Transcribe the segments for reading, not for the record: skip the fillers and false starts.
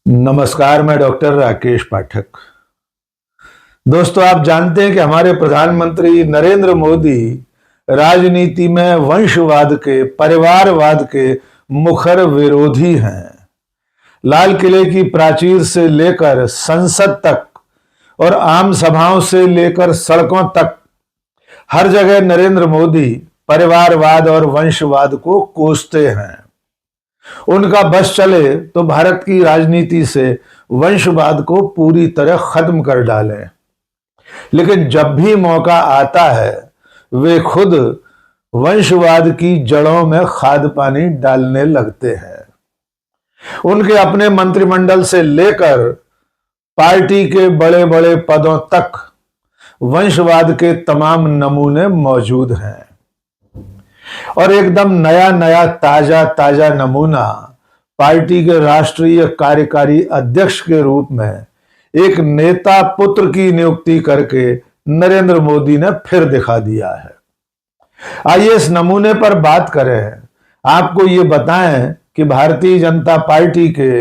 नमस्कार, मैं डॉक्टर राकेश पाठक। दोस्तों, आप जानते हैं कि हमारे प्रधानमंत्री नरेंद्र मोदी राजनीति में वंशवाद के, परिवारवाद के मुखर विरोधी हैं। लाल किले की प्राचीर से लेकर संसद तक और आम सभाओं से लेकर सड़कों तक हर जगह नरेंद्र मोदी परिवारवाद और वंशवाद को कोसते हैं। उनका बस चले तो भारत की राजनीति से वंशवाद को पूरी तरह खत्म कर डालें, लेकिन जब भी मौका आता है वे खुद वंशवाद की जड़ों में खाद पानी डालने लगते हैं। उनके अपने मंत्रिमंडल से लेकर पार्टी के बड़े बड़े पदों तक वंशवाद के तमाम नमूने मौजूद हैं और एकदम नया नया ताजा ताजा नमूना पार्टी के राष्ट्रीय कार्यकारी अध्यक्ष के रूप में एक नेता पुत्र की नियुक्ति करके नरेंद्र मोदी ने फिर दिखा दिया है। आइए इस नमूने पर बात करें। आपको ये बताएं कि भारतीय जनता पार्टी के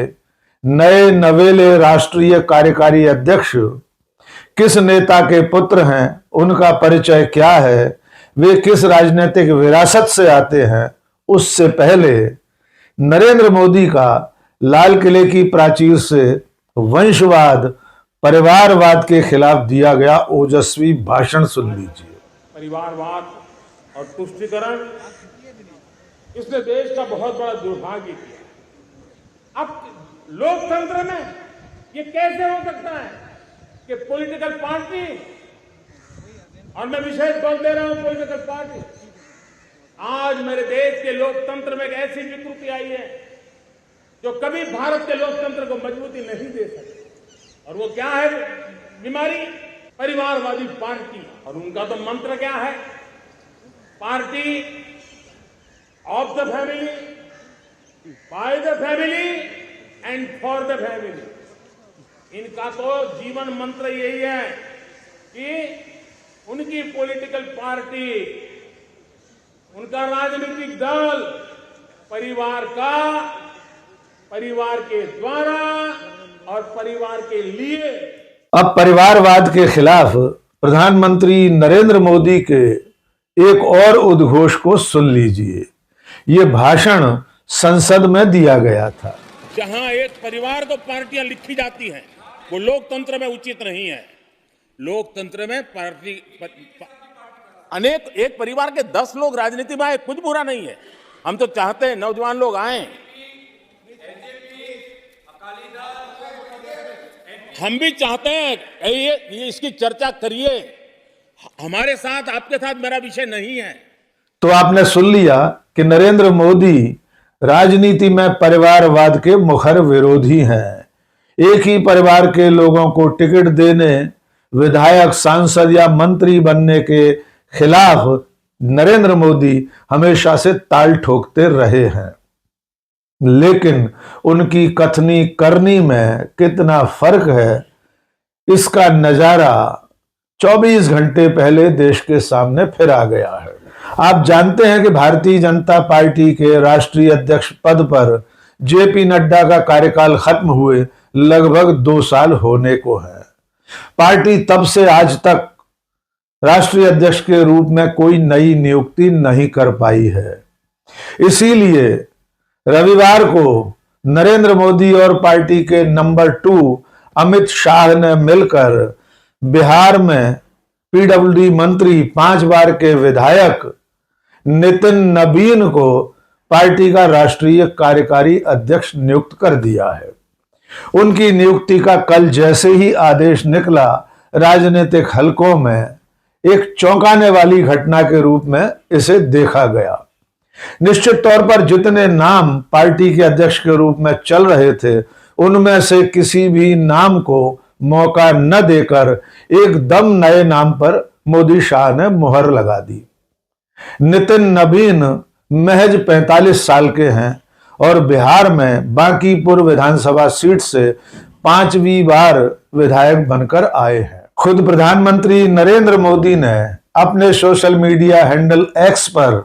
नए नवेले राष्ट्रीय कार्यकारी अध्यक्ष किस नेता के पुत्र हैं, उनका परिचय क्या है, वे किस राजनीतिक विरासत से आते हैं। उससे पहले नरेंद्र मोदी का लाल किले की प्राचीर से वंशवाद, परिवारवाद के खिलाफ दिया गया ओजस्वी भाषण सुन लीजिए। परिवारवाद और तुष्टीकरण, इसने देश का बहुत बड़ा दुर्भाग्य किया। अब लोकतंत्र में ये कैसे हो सकता है कि पॉलिटिकल पार्टी, और मैं विशेष बल दे रहा हूं पॉलिटिकल पार्टी, आज मेरे देश के लोकतंत्र में एक ऐसी विकृति आई है जो कभी भारत के लोकतंत्र को मजबूती नहीं दे सकती। और वो क्या है बीमारी? परिवारवादी पार्टी। और उनका तो मंत्र क्या है? Party of the family, by the family and for the family. इनका तो जीवन मंत्र यही है कि उनकी पॉलिटिकल पार्टी, उनका राजनीतिक दल परिवार के द्वारा और परिवार के लिए। अब परिवारवाद के खिलाफ प्रधानमंत्री नरेंद्र मोदी के एक और उद्घोष को सुन लीजिए। ये भाषण संसद में दिया गया था। जहां एक परिवार को पार्टियां लिखी जाती हैं, वो लोकतंत्र में उचित नहीं है। लोकतंत्र में पार्टी अनेक, एक परिवार के 10 लोग राजनीति में आए, कुछ बुरा नहीं है। हम तो चाहते हैं नौजवान लोग आए, हम भी चाहते हैं ये इसकी चर्चा करिए। हमारे साथ, आपके साथ मेरा विषय नहीं है। तो आपने सुन लिया कि नरेंद्र मोदी राजनीति में परिवारवाद के मुखर विरोधी हैं। एक ही परिवार के लोगों को टिकट देने, विधायक, सांसद या मंत्री बनने के खिलाफ नरेंद्र मोदी हमेशा से ताल ठोकते रहे हैं, लेकिन उनकी कथनी करनी में कितना फर्क है, इसका नजारा 24 घंटे पहले देश के सामने फिर आ गया है। आप जानते हैं कि भारतीय जनता पार्टी के राष्ट्रीय अध्यक्ष पद पर जेपी नड्डा का कार्यकाल खत्म हुए लगभग 2 साल होने को है। पार्टी तब से आज तक राष्ट्रीय अध्यक्ष के रूप में कोई नई नियुक्ति नहीं कर पाई है। इसीलिए रविवार को नरेंद्र मोदी और पार्टी के नंबर 2 अमित शाह ने मिलकर बिहार में पीडब्ल्यूडी मंत्री, 5 बार के विधायक नितिन नबीन को पार्टी का राष्ट्रीय कार्यकारी अध्यक्ष नियुक्त कर दिया है। उनकी नियुक्ति का कल जैसे ही आदेश निकला, राजनीतिक हलकों में एक चौंकाने वाली घटना के रूप में इसे देखा गया। निश्चित तौर पर जितने नाम पार्टी के अध्यक्ष के रूप में चल रहे थे, उनमें से किसी भी नाम को मौका न देकर एकदम नए नाम पर मोदी शाह ने मुहर लगा दी। नितिन नबीन महज 45 साल के हैं और बिहार में बांकीपुर विधानसभा सीट से 5वीं बार विधायक बनकर आए हैं। खुद प्रधानमंत्री नरेंद्र मोदी ने अपने सोशल मीडिया हैंडल एक्स पर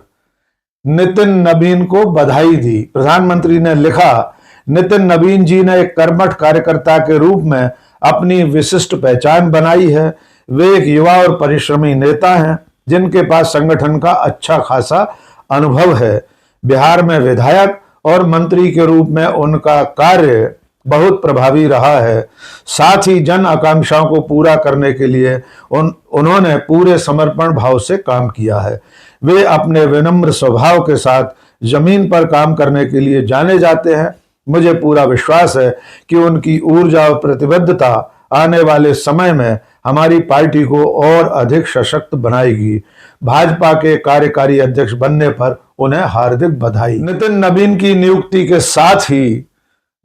नितिन नबीन को बधाई दी। प्रधानमंत्री ने लिखा, नितिन नवीन जी ने एक कर्मठ कार्यकर्ता के रूप में अपनी विशिष्ट पहचान बनाई है। वे एक युवा और परिश्रमी नेता हैं जिनके पास संगठन का अच्छा खासा अनुभव है। बिहार में विधायक और मंत्री के रूप में उनका कार्य बहुत प्रभावी रहा है। साथ ही जन आकांक्षाओं को पूरा करने के लिए उन्होंने पूरे समर्पण भाव से काम किया है। वे अपने विनम्र स्वभाव के साथ जमीन पर काम करने के लिए जाने जाते हैं। मुझे पूरा विश्वास है कि उनकी ऊर्जा और प्रतिबद्धता आने वाले समय में हमारी पार्टी को और अधिक सशक्त बनाएगी। भाजपा के कार्यकारी अध्यक्ष बनने पर उन्हें हार्दिक बधाई। नितिन नवीन की नियुक्ति के साथ ही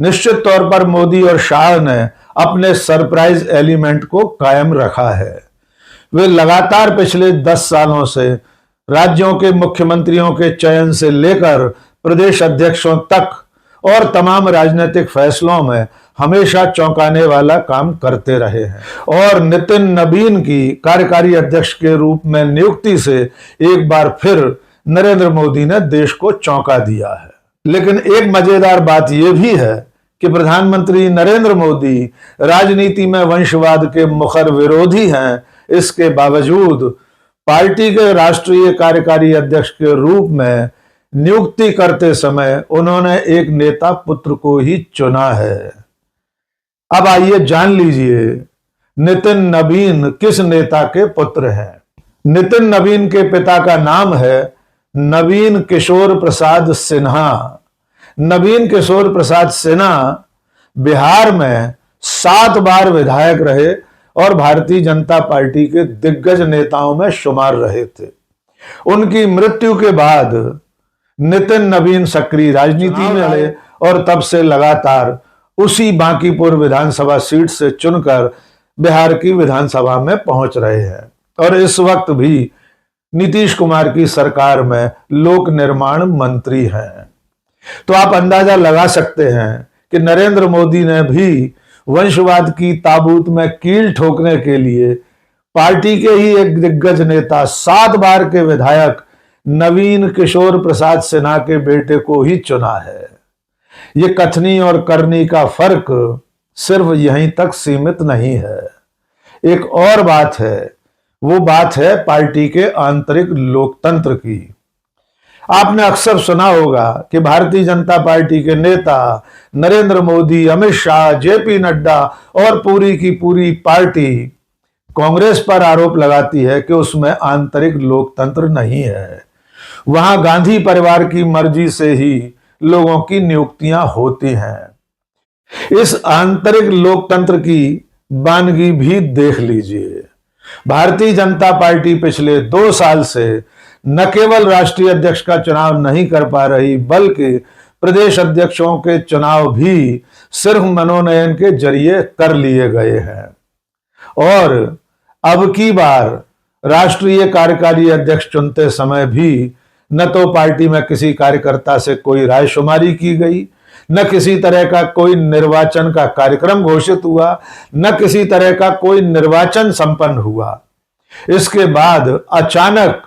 निश्चित तौर पर मोदी और शाह ने अपने सरप्राइज एलिमेंट को कायम रखा है। वे लगातार पिछले 10 सालों से राज्यों के मुख्यमंत्रियों के चयन से लेकर प्रदेश अध्यक्षों तक और तमाम राजनीतिक फैसलों में हमेशा चौंकाने वाला काम करते रहे हैं। और नितिन नवीन की कार्यकारी अध्यक्ष के रूप में नियुक्ति से एक बार फिर नरेंद्र मोदी ने देश को चौंका दिया है। लेकिन एक मजेदार बात यह भी है कि प्रधानमंत्री नरेंद्र मोदी राजनीति में वंशवाद के मुखर विरोधी हैं। इसके बावजूद पार्टी के राष्ट्रीय कार्यकारी अध्यक्ष के रूप में नियुक्ति करते समय उन्होंने एक नेता पुत्र को ही चुना है। अब आइए जान लीजिए नितिन नवीन किस नेता के पुत्र हैं। नितिन नवीन के पिता का नाम है नवीन किशोर प्रसाद सिन्हा। नवीन किशोर प्रसाद सिन्हा बिहार में 7 बार विधायक रहे और भारतीय जनता पार्टी के दिग्गज नेताओं में शुमार रहे थे। उनकी मृत्यु के बाद नितिन नवीन सक्रिय राजनीति में रहे और तब से लगातार उसी बांकीपुर विधानसभा सीट से चुनकर बिहार की विधानसभा में पहुंच रहे हैं और इस वक्त भी नीतीश कुमार की सरकार में लोक निर्माण मंत्री हैं। तो आप अंदाजा लगा सकते हैं कि नरेंद्र मोदी ने भी वंशवाद की ताबूत में कील ठोकने के लिए पार्टी के ही एक दिग्गज नेता 7 बार के विधायक नवीन किशोर प्रसाद सिन्हा के बेटे को ही चुना है। ये कथनी और करनी का फर्क सिर्फ यहीं तक सीमित नहीं है। एक और बात है, वो बात है पार्टी के आंतरिक लोकतंत्र की। आपने अक्सर सुना होगा कि भारतीय जनता पार्टी के नेता नरेंद्र मोदी, अमित शाह, जेपी नड्डा और पूरी की पूरी पार्टी कांग्रेस पर आरोप लगाती है कि उसमें आंतरिक लोकतंत्र नहीं है। वहां गांधी परिवार की मर्जी से ही लोगों की नियुक्तियां होती हैं। इस आंतरिक लोकतंत्र की वानगी भी देख लीजिए। भारतीय जनता पार्टी पिछले 2 साल से न केवल राष्ट्रीय अध्यक्ष का चुनाव नहीं कर पा रही बल्कि प्रदेश अध्यक्षों के चुनाव भी सिर्फ मनोनयन के जरिए कर लिए गए हैं। और अब की बार राष्ट्रीय कार्यकारी अध्यक्ष चुनते समय भी न तो पार्टी में किसी कार्यकर्ता से कोई रायशुमारी की गई, न किसी तरह का कोई निर्वाचन का कार्यक्रम घोषित हुआ, न किसी तरह का कोई निर्वाचन संपन्न हुआ। इसके बाद अचानक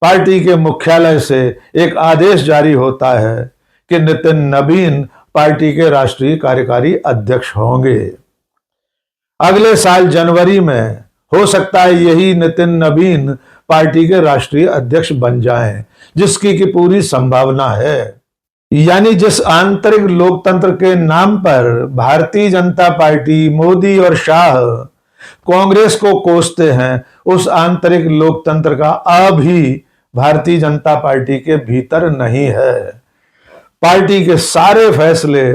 पार्टी के मुख्यालय से एक आदेश जारी होता है कि नितिन नवीन पार्टी के राष्ट्रीय कार्यकारी अध्यक्ष होंगे। अगले साल जनवरी में हो सकता है यही नितिन नवीन पार्टी के राष्ट्रीय अध्यक्ष बन जाएं, जिसकी की पूरी संभावना है। यानी जिस आंतरिक लोकतंत्र के नाम पर भारतीय जनता पार्टी, मोदी और शाह कांग्रेस को कोसते हैं, उस आंतरिक लोकतंत्र का अभी भारतीय जनता पार्टी के भीतर नहीं है। पार्टी के सारे फैसले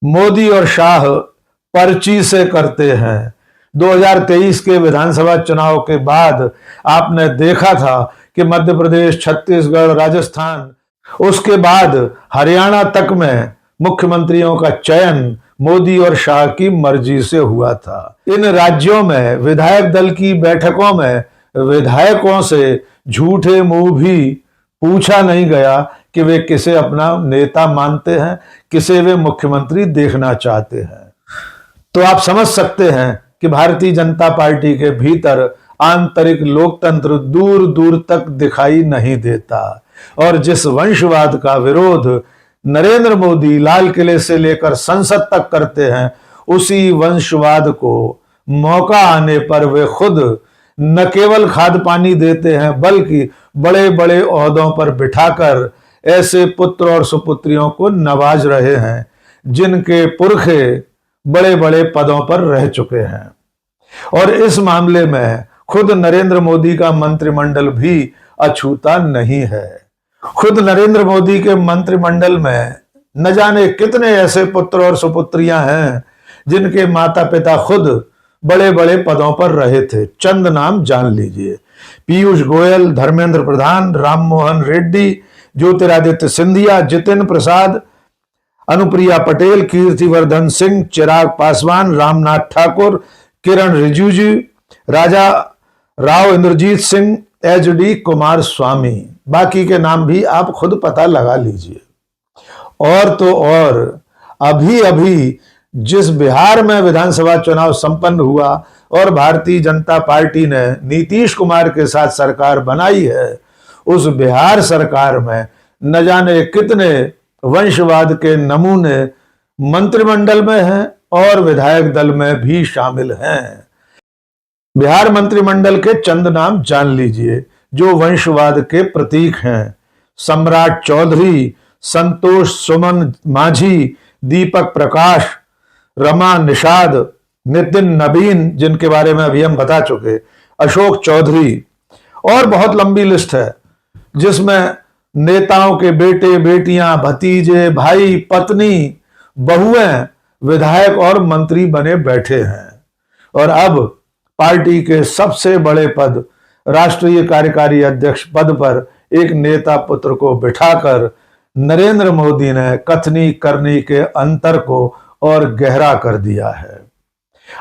मोदी और शाह पर्ची से करते हैं। 2023 के विधानसभा चुनाव के बाद आपने देखा था कि मध्य प्रदेश, छत्तीसगढ़, राजस्थान, उसके बाद हरियाणा तक में मुख्यमंत्रियों का चयन मोदी और शाह की मर्जी से हुआ था। इन राज्यों में विधायक दल की बैठकों में विधायकों से झूठे मुंह भी पूछा नहीं गया कि वे किसे अपना नेता मानते हैं, किसे वे मुख्यमंत्री देखना चाहते हैं। तो आप समझ सकते हैं कि भारतीय जनता पार्टी के भीतर आंतरिक लोकतंत्र दूर दूर तक दिखाई नहीं देता और जिस वंशवाद का विरोध नरेंद्र मोदी लाल किले से लेकर संसद तक करते हैं, उसी वंशवाद को मौका आने पर वे खुद न केवल खाद पानी देते हैं बल्कि बड़े बड़े ओहदों पर बिठाकर ऐसे पुत्र और सुपुत्रियों को नवाज रहे हैं जिनके पुरखे बड़े बड़े पदों पर रह चुके हैं। और इस मामले में खुद नरेंद्र मोदी का मंत्रिमंडल भी अछूता नहीं है। खुद नरेंद्र मोदी के मंत्रिमंडल में न जाने कितने ऐसे पुत्र और सुपुत्रियां हैं जिनके माता पिता खुद बड़े बड़े पदों पर रहे थे। चंद नाम जान लीजिए: पीयूष गोयल, धर्मेंद्र प्रधान, राम मोहन रेड्डी, ज्योतिरादित्य सिंधिया, जितिन प्रसाद, अनुप्रिया पटेल, कीर्तिवर्धन सिंह, चिराग पासवान, रामनाथ ठाकुर, किरण रिजिजू, राजा राव इंद्रजीत सिंह, एच.डी. कुमार स्वामी। बाकी के नाम भी आप खुद पता लगा लीजिए। और तो और अभी अभी जिस बिहार में विधानसभा चुनाव संपन्न हुआ और भारतीय जनता पार्टी ने नीतीश कुमार के साथ सरकार बनाई है, उस बिहार सरकार में न जाने कितने वंशवाद के नमूने मंत्रिमंडल में हैं और विधायक दल में भी शामिल हैं। बिहार मंत्रिमंडल के चंद नाम जान लीजिए जो वंशवाद के प्रतीक हैं: सम्राट चौधरी, संतोष सुमन माझी, दीपक प्रकाश, रमा निषाद, नितिन नबीन जिनके बारे में अभी हम बता चुके, अशोक चौधरी, और बहुत लंबी लिस्ट है जिसमें नेताओं के बेटे बेटियां, भतीजे, भाई, पत्नी, बहुएं विधायक और मंत्री बने बैठे हैं। और अब पार्टी के सबसे बड़े पद, राष्ट्रीय कार्यकारी अध्यक्ष पद पर एक नेता पुत्र को बिठाकर नरेंद्र मोदी ने कथनी करनी के अंतर को और गहरा कर दिया है।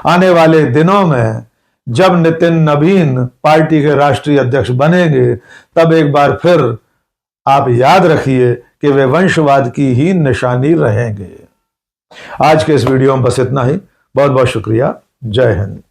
आने वाले दिनों में जब नितिन नबीन पार्टी के राष्ट्रीय अध्यक्ष बनेंगे तब एक बार फिर आप याद रखिए कि वे वंशवाद की ही निशानी रहेंगे। आज के इस वीडियो में बस इतना ही। बहुत बहुत शुक्रिया। जय हिंद।